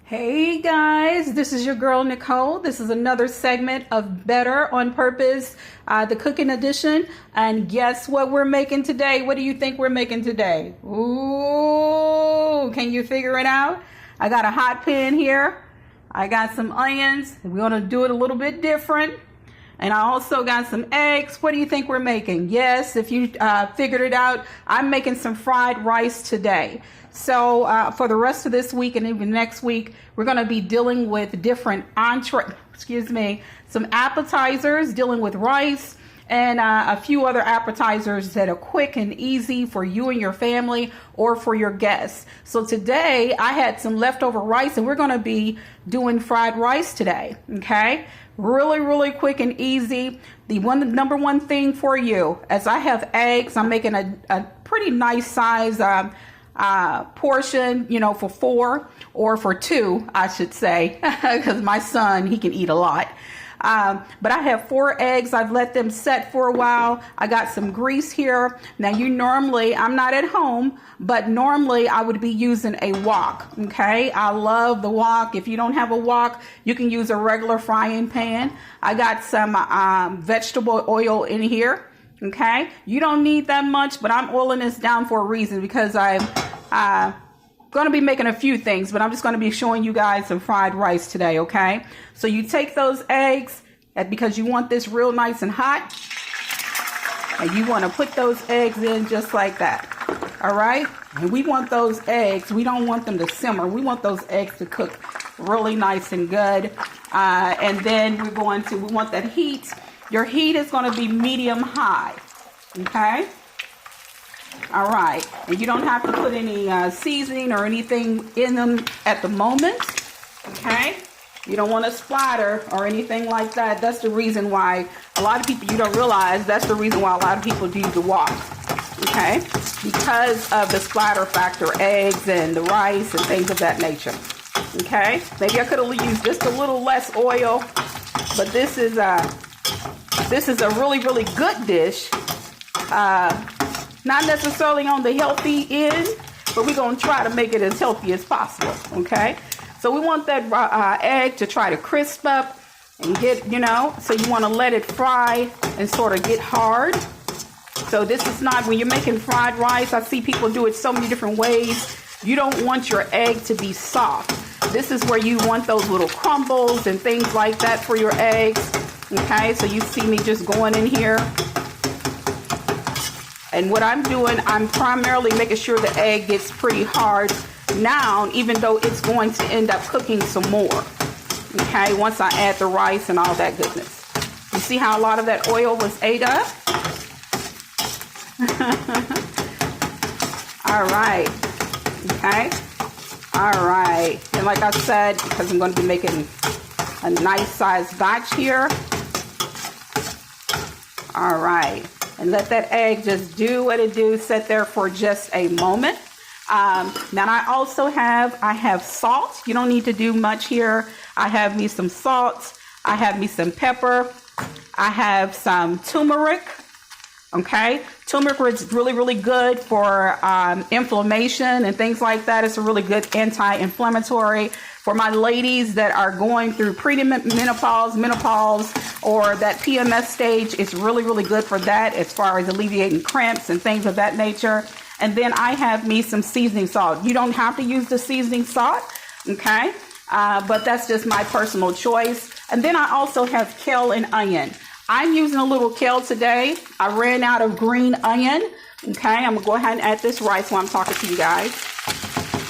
Hey guys, this is your girl Nicole. This is another segment of Better on Purpose, the cooking edition. And guess what we're making today? What do you think we're making today? Ooh, can you figure it out? I got a hot pan here. I got some onions. We're going to do it a little bit different. And I also got some eggs. What do you think we're making? Yes, if you figured it out, I'm making some fried rice today. So for the rest of this week and even next week, we're going to be dealing with different some appetizers, dealing with rice, and a few other appetizers that are quick and easy for you and your family or for your guests. So today I had some leftover rice and we're going to be doing fried rice today. Okay. Really quick and easy. The number one thing for you, as I have eggs, I'm making a pretty nice size portion, for 4 or for 2, I should say, because my son, he can eat a lot. But I have 4 eggs. I've let them set for a while. I got some grease here. Now I'm not at home, but normally I would be using a wok. Okay. I love the wok. If you don't have a wok, you can use a regular frying pan. I got some vegetable oil in here. Okay. You don't need that much, but I'm oiling this down for a reason because I'm going to be making a few things, but I'm just going to be showing you guys some fried rice today. Okay. So you take those eggs because you want this real nice and hot, and you want to put those eggs in just like that. All right. And we want those eggs. We don't want them to simmer. We want those eggs to cook really nice and good. And then we want that heat. Your heat is going to be medium high. Okay. All right. And you don't have to put any seasoning or anything in them at the moment. Okay. You don't want to splatter or anything like that. That's the reason why a lot of people, you don't realize, that's the reason why a lot of people do the wok. Okay. Because of the splatter factor, eggs and the rice and things of that nature. Okay. Maybe I could have used just a little less oil, but this is a really good dish. Not necessarily on the healthy end, but we're going to try to make it as healthy as possible. Okay. So we want that egg to try to crisp up and get, so you want to let it fry and sort of get hard. So this is not, when you're making fried rice, I see people do it so many different ways. You don't want your egg to be soft. This is where you want those little crumbles and things like that for your eggs. Okay, so you see me just going in here. And what I'm doing, I'm primarily making sure the egg gets pretty hard now, even though it's going to end up cooking some more. Okay, once I add the rice and all that goodness. You see how a lot of that oil was ate up? All right. Okay. All right. And like I said, because I'm going to be making a nice sized batch here. All right. And let that egg just do what it do. Sit there for just a moment. Now I also have salt. You don't need to do much here. I have me some salt. I have me some pepper. I have some turmeric. Okay. Turmeric is really good for inflammation and things like that. It's a really good anti-inflammatory. For my ladies that are going through menopause, or that PMS stage, it's really good for that as far as alleviating cramps and things of that nature. And then I have me some seasoning salt. You don't have to use the seasoning salt, okay? But that's just my personal choice. And then I also have kale and onion. I'm using a little kale today. I ran out of green onion. Okay, I'm going to go ahead and add this rice while I'm talking to you guys.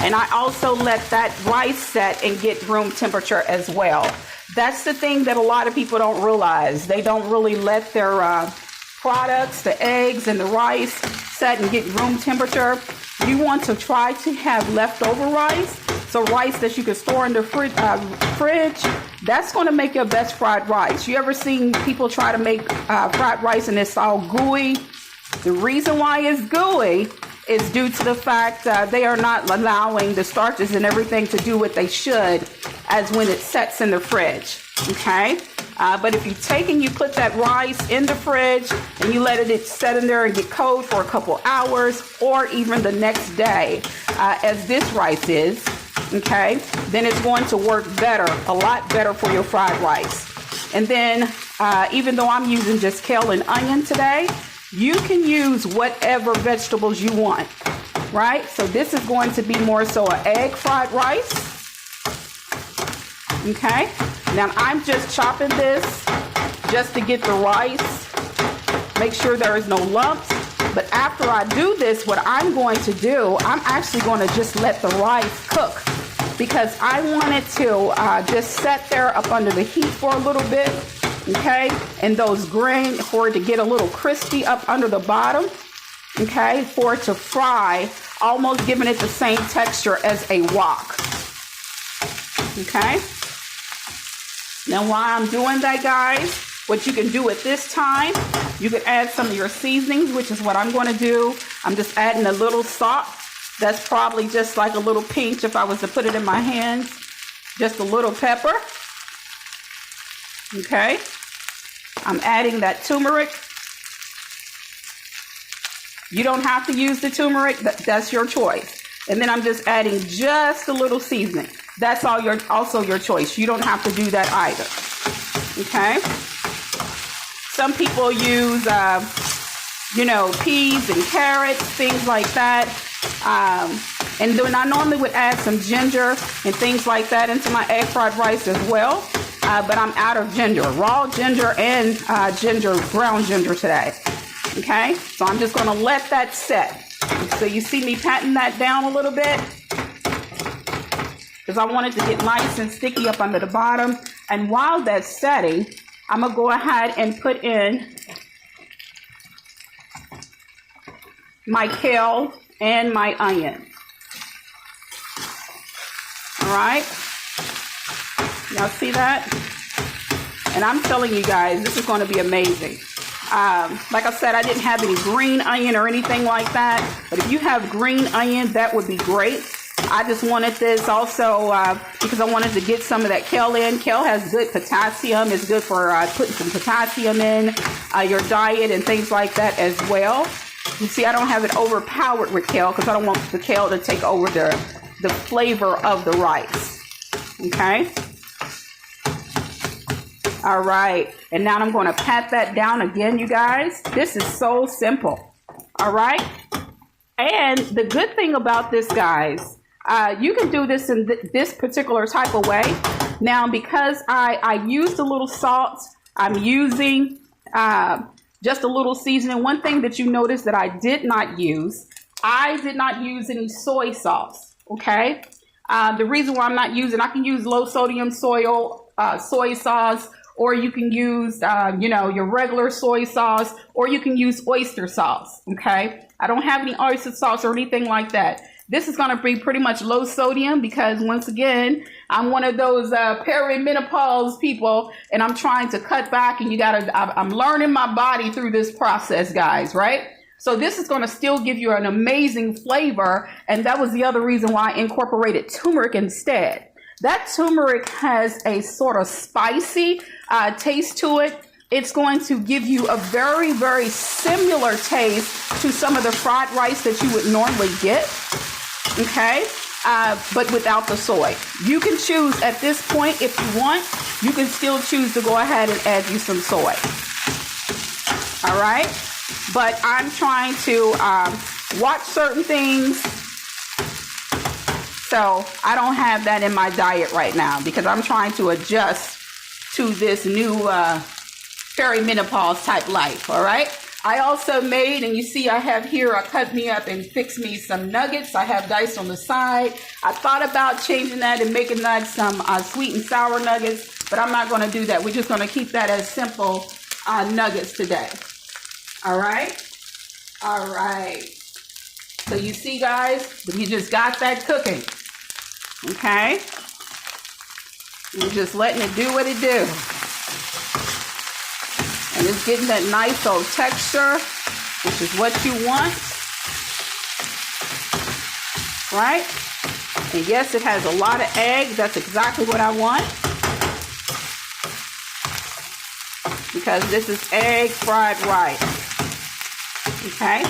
And I also let that rice set and get room temperature as well. That's the thing that a lot of people don't realize. They don't really let their products, the eggs and the rice, set and get room temperature. You want to try to have leftover rice. So rice that you can store in the fridge, that's going to make your best fried rice. You ever seen people try to make fried rice and it's all gooey? The reason why it's gooey is due to the fact they are not allowing the starches and everything to do what they should as when it sets in the fridge. Okay. But if you take and you put that rice in the fridge and you let it set in there and get cold for a couple hours or even the next day, as this rice is, okay, then it's going to work better, a lot better for your fried rice. And then even though I'm using just kale and onion today, you can use whatever vegetables you want, right? So this is going to be more so an egg fried rice, okay? Now I'm just chopping this just to get the rice, make sure there is no lumps. But after I do this, what I'm going to do, I'm actually going to just let the rice cook, because I want it to just set there up under the heat for a little bit, okay? And those grain, for it to get a little crispy up under the bottom, okay? For it to fry, almost giving it the same texture as a wok, okay? Now while I'm doing that, guys, what you can do at this time, you can add some of your seasonings, which is what I'm going to do. I'm just adding a little salt. That's probably just like a little pinch if I was to put it in my hands. Just a little pepper. Okay. I'm adding that turmeric. You don't have to use the turmeric. That's your choice. And then I'm just adding just a little seasoning. That's also your choice. You don't have to do that either. Okay. Some people use, peas and carrots, things like that. And then I normally would add some ginger and things like that into my egg fried rice as well. But I'm out of ginger, raw ginger and brown ginger today. Okay, so I'm just going to let that set. So you see me patting that down a little bit, because I want it to get nice and sticky up under the bottom. And while that's setting, I'm going to go ahead and put in my kale and my onion. All right. Y'all see that? And I'm telling you guys, this is going to be amazing. Like I said, I didn't have any green onion or anything like that. But if you have green onion, that would be great. I just wanted this also because I wanted to get some of that kale in. Kale has good potassium. It's good for putting some potassium in your diet and things like that as well. You see, I don't have it overpowered with kale because I don't want the kale to take over the flavor of the rice. Okay. All right. And now I'm going to pat that down again, you guys. This is so simple. All right. And the good thing about this, guys, you can do this in this particular type of way. Now, because I used a little salt, I'm using just a little seasoning. One thing that you notice that I did not use any soy sauce. Okay. The reason why I'm not using, I can use low sodium soy sauce, or you can use, your regular soy sauce, or you can use oyster sauce. Okay. I don't have any oyster sauce or anything like that. This is going to be pretty much low sodium because, once again, I'm one of those perimenopause people, and I'm trying to cut back, and I'm learning my body through this process, guys, right? So this is going to still give you an amazing flavor, and that was the other reason why I incorporated turmeric instead. That turmeric has a sort of spicy taste to it. It's going to give you a very, very similar taste to some of the fried rice that you would normally get. Okay, but without the soy. You can choose at this point, if you want, you can still choose to go ahead and add you some soy. All right, but I'm trying to watch certain things, so I don't have that in my diet right now because I'm trying to adjust to this new perimenopause type life. All right. I also made, and you see I have here, I cut me up and fixed me some nuggets. I have diced on the side. I thought about changing that and making that some sweet and sour nuggets, but I'm not going to do that. We're just going to keep that as simple nuggets today. All right. All right. So you see, guys, you just got that cooking. Okay. You're just letting it do what it do. And it's getting that nice old texture, which is what you want, right? And yes, it has a lot of eggs. That's exactly what I want, because this is egg fried rice. Okay,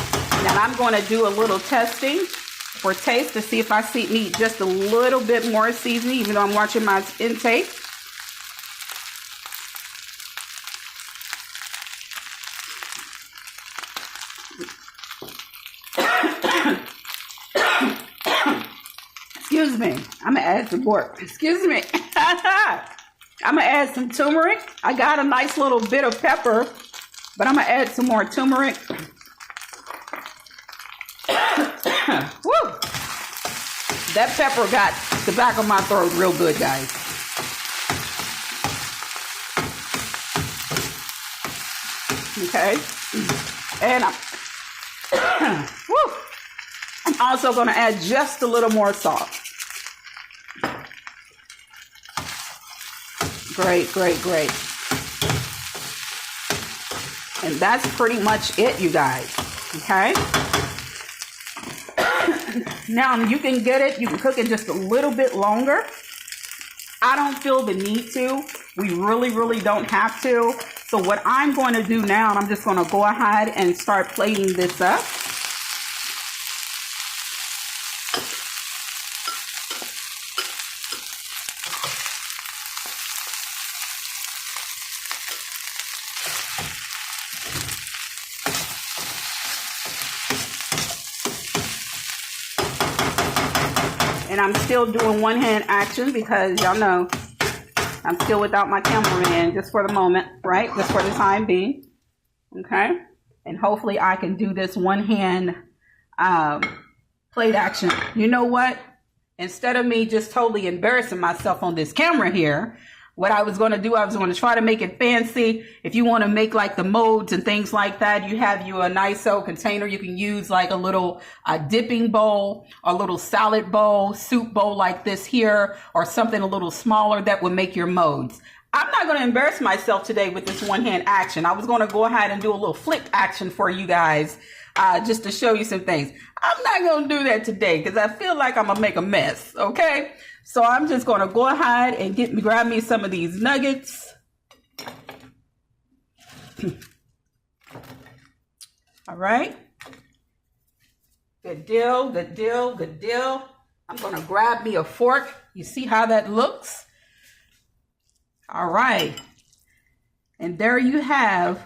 now I'm going to do a little testing for taste to see if I need just a little bit more seasoning, even though I'm watching my intake. Excuse me. I'm going to add some more. Excuse me. I'm going to add some turmeric. I got a nice little bit of pepper, but I'm going to add some more turmeric. Woo! That pepper got the back of my throat real good, guys. Okay. And I'm also going to add just a little more salt. Great, great, great. And that's pretty much it, you guys. Okay. Now you can get it, you can cook it just a little bit longer. I don't feel the need to. We really, really don't have to. So what I'm going to do now, and I'm just going to go ahead and start plating this up. And I'm still doing one hand action because y'all know I'm still without my cameraman just for the moment, right? Just for the time being. Okay. And hopefully I can do this one hand plate action. You know what? Instead of me just totally embarrassing myself on this camera here, what I was going to do, I was going to try to make it fancy. If you want to make like the modes and things like that, you have you a nice old container. You can use like a little dipping bowl, a little salad bowl, soup bowl like this here, or something a little smaller that would make your modes. I'm not going to embarrass myself today with this one hand action. I was going to go ahead and do a little flick action for you guys, just to show you some things. I'm not going to do that today because I feel like I'm going to make a mess. Okay. So I'm just going to go ahead and grab me some of these nuggets. All right. Good deal, good deal, good deal. I'm going to grab me a fork. You see how that looks? All right. And there you have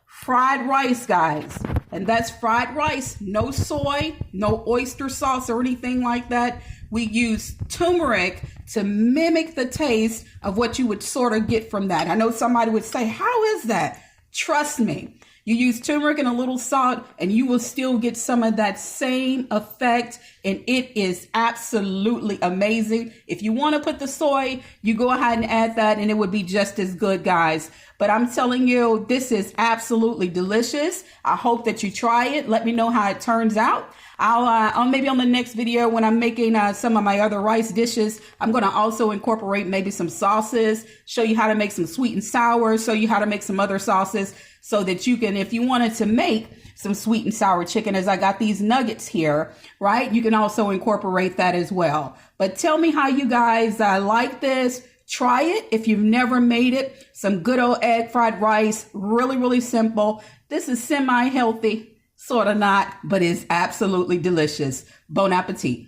fried rice, guys. And that's fried rice, no soy, no oyster sauce or anything like that. We use turmeric to mimic the taste of what you would sort of get from that. I know somebody would say, how is that? Trust me. You use turmeric and a little salt and you will still get some of that same effect. And it is absolutely amazing. If you want to put the soy, you go ahead and add that and it would be just as good, guys. But I'm telling you, this is absolutely delicious. I hope that you try it. Let me know how it turns out. I'll maybe on the next video when I'm making some of my other rice dishes, I'm going to also incorporate maybe some sauces, show you how to make some sweet and sour, show you how to make some other sauces so that you can, if you wanted to make some sweet and sour chicken, as I got these nuggets here, right? You can also incorporate that as well. But tell me how you guys like this. Try it if you've never made it. Some good old egg fried rice, really, really simple. This is semi-healthy. Sort of not, but it's absolutely delicious. Bon appetit.